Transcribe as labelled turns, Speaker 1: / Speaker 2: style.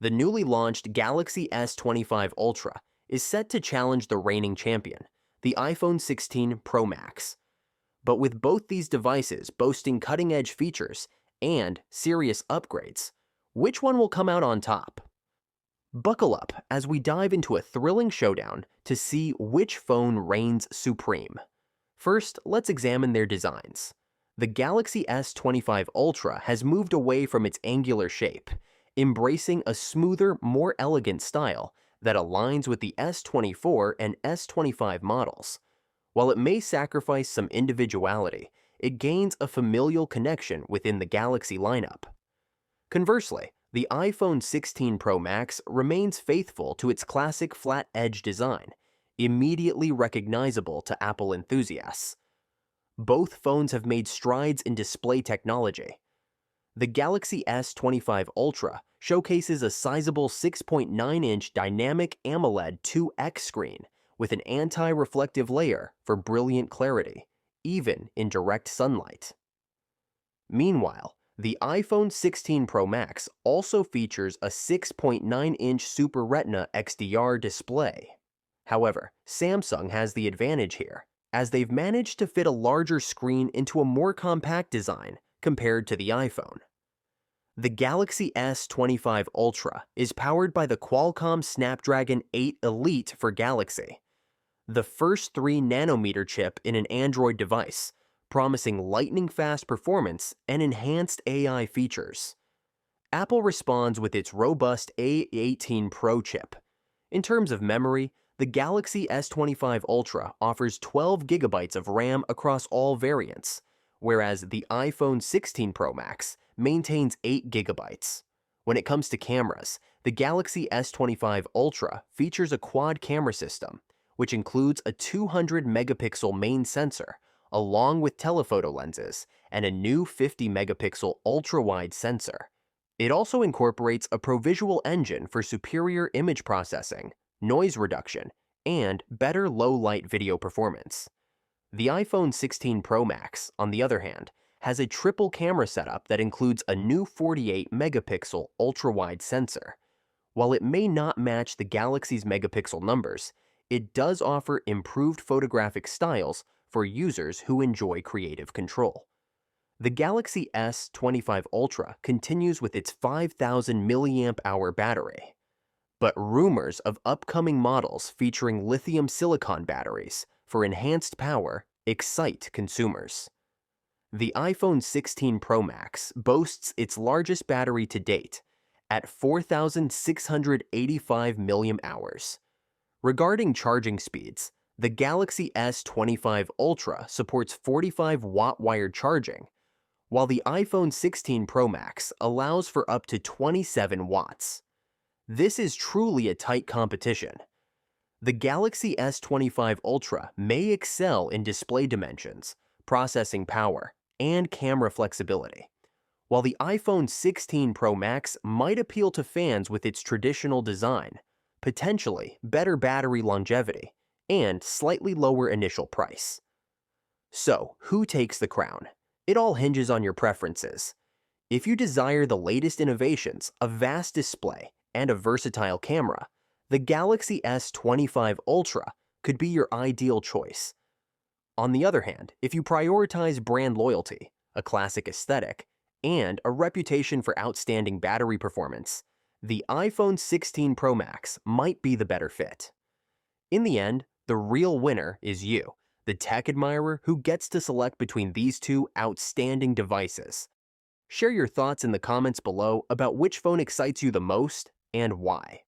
Speaker 1: The newly launched Galaxy S25 Ultra is set to challenge the reigning champion, the iPhone 16 Pro Max. But with both these devices boasting cutting-edge features and serious upgrades, which one will come out on top? Buckle up as we dive into a thrilling showdown to see which phone reigns supreme. First, let's examine their designs. The Galaxy S25 Ultra has moved away from its angular shape, embracing a smoother, more elegant style that aligns with the S24 and S25 models. While it may sacrifice some individuality, it gains a familial connection within the Galaxy lineup. Conversely, the iPhone 16 Pro Max remains faithful to its classic flat-edge design, immediately recognizable to Apple enthusiasts. Both phones have made strides in display technology. The Galaxy S25 Ultra showcases a sizable 6.9-inch dynamic AMOLED 2X screen with an anti-reflective layer for brilliant clarity, even in direct sunlight. Meanwhile, the iPhone 16 Pro Max also features a 6.9-inch Super Retina XDR display. However, Samsung has the advantage here, as they've managed to fit a larger screen into a more compact design compared to the iPhone. The Galaxy S25 Ultra is powered by the Qualcomm Snapdragon 8 Elite for Galaxy, the first 3nm chip in an Android device, promising lightning-fast performance and enhanced AI features. Apple responds with its robust A18 Pro chip. In terms of memory, the Galaxy S25 Ultra offers 12 GB of RAM across all variants, whereas the iPhone 16 Pro Max maintains 8 GB. When it comes to cameras, the Galaxy S25 Ultra features a quad camera system, which includes a 200-megapixel main sensor, along with telephoto lenses and a new 50-megapixel ultra-wide sensor. It also incorporates a ProVisual engine for superior image processing, noise reduction, and better low-light video performance. The iPhone 16 Pro Max, on the other hand, has a triple camera setup that includes a new 48-megapixel ultra-wide sensor. While it may not match the Galaxy's megapixel numbers, it does offer improved photographic styles for users who enjoy creative control. The Galaxy S25 Ultra continues with its 5,000 mAh battery. But rumors of upcoming models featuring lithium silicon batteries for enhanced power excite consumers. The iPhone 16 Pro Max boasts its largest battery to date at 4,685 mAh. Regarding charging speeds, the Galaxy S25 Ultra supports 45-watt wired charging, while the iPhone 16 Pro Max allows for up to 27 watts. This is truly a tight competition. The Galaxy S25 Ultra may excel in display dimensions, processing power, and camera flexibility, while the iPhone 16 Pro Max might appeal to fans with its traditional design, potentially better battery longevity, and slightly lower initial price. So, who takes the crown? It all hinges on your preferences. If you desire the latest innovations, a vast display, and a versatile camera, the Galaxy S25 Ultra could be your ideal choice. On the other hand, if you prioritize brand loyalty, a classic aesthetic, and a reputation for outstanding battery performance, the iPhone 16 Pro Max might be the better fit. In the end, the real winner is you, the tech admirer who gets to select between these two outstanding devices. Share your thoughts in the comments below about which phone excites you the most and why.